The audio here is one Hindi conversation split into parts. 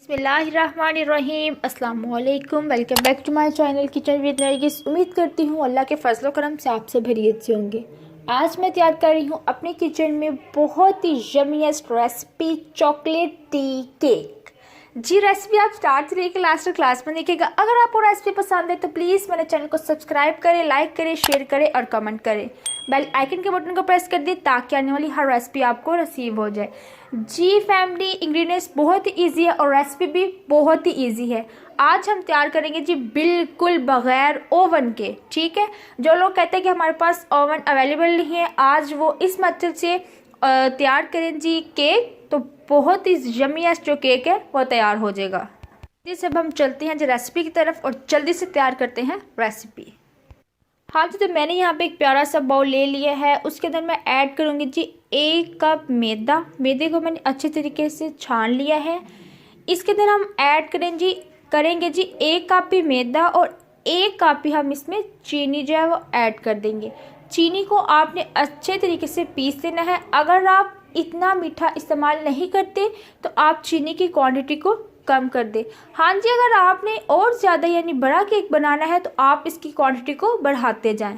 बिस्मिल्लाहिर्रहमानिर्रहीम अस्सलाम वालेकुम। Welcome back to my channel kitchen with Nargis. उम्मीद करती हूँ अल्लाह के फजल करम से आप सब खैरियत से होंगे। आज मैं तैयार कर रही हूँ अपने किचन में बहुत ही यम्मीएस्ट रेसिपी चॉकलेट टी केक। जी रेसिपी आप स्टार्ट से लेकर लास्ट तक क्लास में देखिएगा। अगर आपको रेसिपी पसंद है तो प्लीज़ मेरे चैनल को सब्सक्राइब करें, लाइक करें, शेयर करें और कमेंट करें। बेल आइकन के बटन को प्रेस कर दें ताकि आने वाली हर रेसिपी आपको रिसीव हो जाए। जी फैमिली, इंग्रेडिएंट्स बहुत ही ईजी है और रेसिपी भी बहुत ही ईजी है। आज हम तैयार करेंगे जी बिल्कुल बगैर ओवन के। ठीक है, जो लोग कहते हैं कि हमारे पास ओवन अवेलेबल नहीं है, आज वो इस मेथड से तैयार करें जी केक, तो बहुत ही यम्मीएस्ट जो केक है वो तैयार हो जाएगा। जिससे अब हम चलते हैं जी रेसिपी की तरफ और जल्दी से तैयार करते हैं रेसिपी। हाँ जी, तो मैंने यहाँ पे एक प्यारा सा बाउल ले लिया है। उसके अंदर मैं ऐड करूँगी जी 1 कप मैदा। मैदे को मैंने अच्छे तरीके से छान लिया है। इसके अंदर हम ऐड करेंगे जी 1 कप ही मैदा और 1 कप ही हम इसमें चीनी जो है वो ऐड कर देंगे। चीनी को आपने अच्छे तरीके से पीस देना है। अगर आप इतना मीठा इस्तेमाल नहीं करते तो आप चीनी की क्वांटिटी को कम कर दे। हाँ जी, अगर आपने और ज़्यादा यानी बड़ा केक बनाना है तो आप इसकी क्वांटिटी को बढ़ाते जाएं।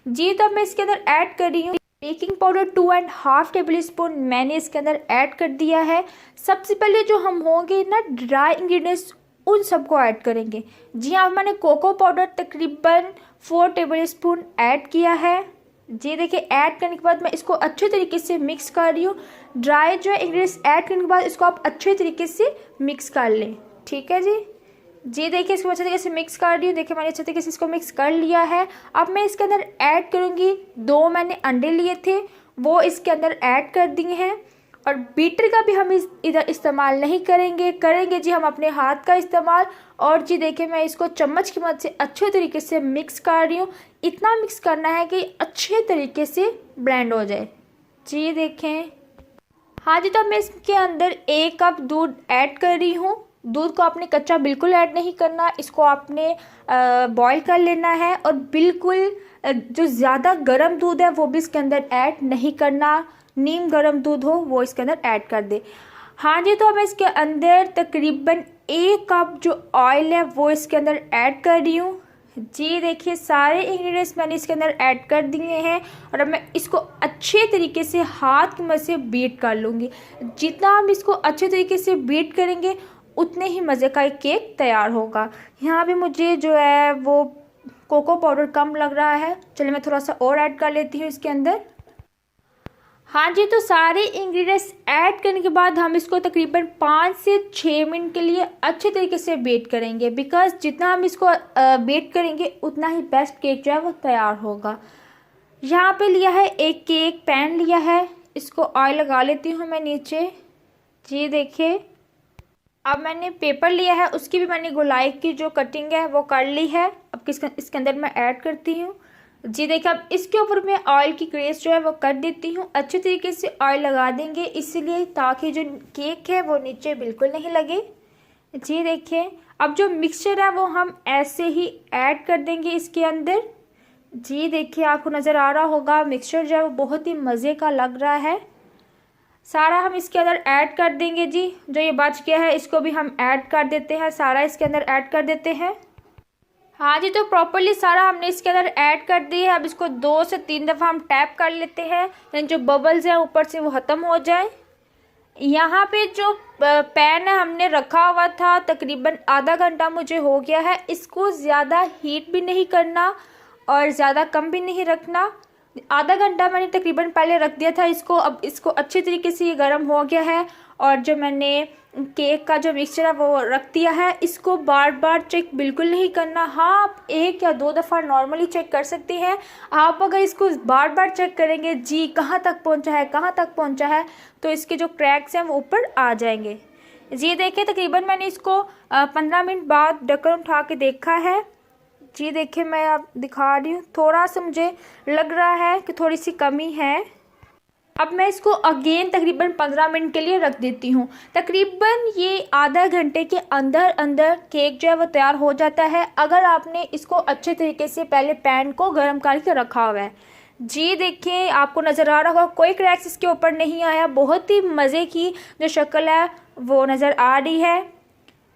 जी, तो मैं इसके अंदर ऐड कर रही हूँ बेकिंग पाउडर 2.5 टेबल स्पून मैंने इसके अंदर ऐड कर दिया है। सबसे पहले जो हम होंगे ना ड्राई इंग्रेडिएंट्स उन सबको ऐड करेंगे। जी हाँ, मैंने कोको पाउडर तकरीबन 4 टेबल स्पून ऐड किया है। जी देखिए, ऐड करने के बाद मैं इसको अच्छे तरीके से मिक्स कर रही हूँ। ड्राई जो इंग्रेडिएंट्स ऐड करने के बाद इसको आप अच्छे तरीके से मिक्स कर लें। ठीक है जी देखिए, इसको अच्छे तरीके से मिक्स कर रही हूँ। देखिए, मैंने अच्छे तरीके से इसको मिक्स कर लिया है। अब मैं इसके अंदर ऐड करूँगी 2 मैंने अंडे लिए थे, वो इसके अंदर ऐड कर दिए हैं। और बीटर का भी हम इधर इस्तेमाल नहीं करेंगे जी हम अपने हाथ का इस्तेमाल। और जी देखिए, मैं इसको चम्मच की मदद से अच्छे तरीके से मिक्स कर रही हूँ। इतना मिक्स करना है कि अच्छे तरीके से ब्लेंड हो जाए। जी देखें, हाँ जी, तो मैं इसके अंदर 1 कप दूध ऐड कर रही हूँ। दूध को आपने कच्चा बिल्कुल ऐड नहीं करना, इसको आपने बॉईल कर लेना है। और बिल्कुल जो ज़्यादा गर्म दूध है वो भी इसके अंदर ऐड नहीं करना। नीम गर्म दूध हो वो इसके अंदर ऐड कर दे। हाँ जी, तो मैं इसके अंदर तकरीबन 1 कप जो ऑयल है वो इसके अंदर ऐड कर रही हूँ। जी देखिए, सारे इंग्रेडिएंट्स मैंने इसके अंदर ऐड कर दिए हैं। और अब मैं इसको अच्छे तरीके से हाथ की मदद से बीट कर लूँगी। जितना हम इसको अच्छे तरीके से बीट करेंगे उतने ही मज़े का एक केक तैयार होगा। यहाँ पे मुझे जो है वो कोको पाउडर कम लग रहा है, चलिए मैं थोड़ा सा और ऐड कर लेती हूँ इसके अंदर। हाँ जी, तो सारे इंग्रेडिएंट्स ऐड करने के बाद हम इसको तकरीबन 5 से 6 मिनट के लिए अच्छे तरीके से बेक करेंगे। बिकॉज जितना हम इसको बेक करेंगे उतना ही बेस्ट केक जो है वो तैयार होगा। यहाँ पे लिया है एक केक पैन लिया है, इसको ऑयल लगा लेती हूँ मैं नीचे। जी देखिए, अब मैंने पेपर लिया है, उसकी भी मैंने गोलाई की जो कटिंग है वो कर ली है। अब इसके अंदर मैं ऐड करती हूँ। जी देखिए, अब इसके ऊपर मैं ऑयल की ग्रेस जो है वो कर देती हूँ। अच्छे तरीके से ऑयल लगा देंगे इसलिए ताकि जो केक है वो नीचे बिल्कुल नहीं लगे। जी देखिए, अब जो मिक्सचर है वो हम ऐसे ही ऐड कर देंगे इसके अंदर। जी देखिए, आपको नज़र आ रहा होगा मिक्सचर जो है वो बहुत ही मज़े का लग रहा है। सारा हम इसके अंदर ऐड कर देंगे। जी, जो ये बच गया है इसको भी हम ऐड कर देते हैं, सारा इसके अंदर ऐड कर देते हैं। हाँ जी, तो प्रॉपर्ली सारा हमने इसके अंदर ऐड कर दी है। अब इसको 2 से 3 दफ़ा हम टैप कर लेते हैं, यानी जो बबल्स हैं ऊपर से वो ख़त्म हो जाए। यहाँ पे जो पैन है हमने रखा हुआ था तकरीबन आधा घंटा मुझे हो गया है। इसको ज़्यादा हीट भी नहीं करना और ज़्यादा कम भी नहीं रखना। आधा घंटा मैंने तकरीबन पहले रख दिया था इसको। अब इसको अच्छे तरीके से ये गर्म हो गया है। और जो मैंने केक का जो मिक्सचर है वो रख दिया है, इसको बार बार चेक बिल्कुल नहीं करना। हाँ, आप 1 या 2 दफ़ा नॉर्मली चेक कर सकते हैं। आप अगर इसको बार बार चेक करेंगे जी कहाँ तक पहुँचा है तो इसके जो क्रैक्स हैं वो ऊपर आ जाएंगे। जी देखिए, तकरीबन मैंने इसको 15 मिनट बाद ढक्कन उठा के देखा है। जी देखिए, मैं अब दिखा रही हूँ, थोड़ा सा मुझे लग रहा है कि थोड़ी सी कमी है। अब मैं इसको अगेन तकरीबन 15 मिनट के लिए रख देती हूँ। तकरीबन ये आधा घंटे के अंदर केक जो है वो तैयार हो जाता है, अगर आपने इसको अच्छे तरीके से पहले पैन को गर्म करके रखा हुआ है। जी देखिए, आपको नज़र आ रहा होगा कोई क्रैक्स इसके ऊपर नहीं आया। बहुत ही मज़े की जो शक्ल है वो नज़र आ रही है।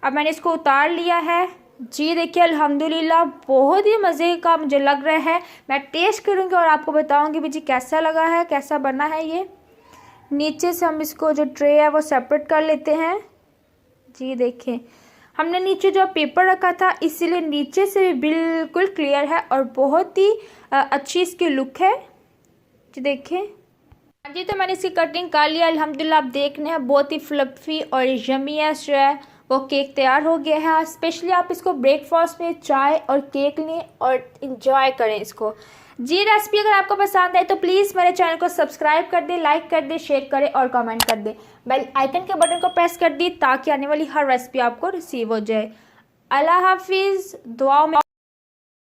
अब मैंने इसको उतार लिया है जी। देखिए अल्हम्दुलिल्लाह बहुत ही मज़े का मुझे लग रहा है। मैं टेस्ट करूँगी और आपको बताऊँगी भी जी कैसा लगा है, कैसा बना है ये। नीचे से हम इसको जो ट्रे है वो सेपरेट कर लेते हैं जी। देखें हमने नीचे जो पेपर रखा था इसीलिए नीचे से भी बिल्कुल क्लियर है और बहुत ही अच्छी इसकी लुक है जी। देखें हाँ जी, तो मैंने इसकी कटिंग कर लिया अल्हम्दुलिल्लाह। आप देख रहे हैं बहुत ही फ्लफी और यमीएस जो है वो केक तैयार हो गया है। स्पेशली आप इसको ब्रेकफास्ट में चाय और केक लें और इंजॉय करें इसको जी। रेसिपी अगर आपको पसंद आए तो प्लीज़ मेरे चैनल को सब्सक्राइब कर दें, लाइक कर दें, शेयर करें और कमेंट कर दें। बेल आइकन के बटन को प्रेस कर दें ताकि आने वाली हर रेसिपी आपको रिसीव हो जाए। अल्लाह हाफिज़। दुआ में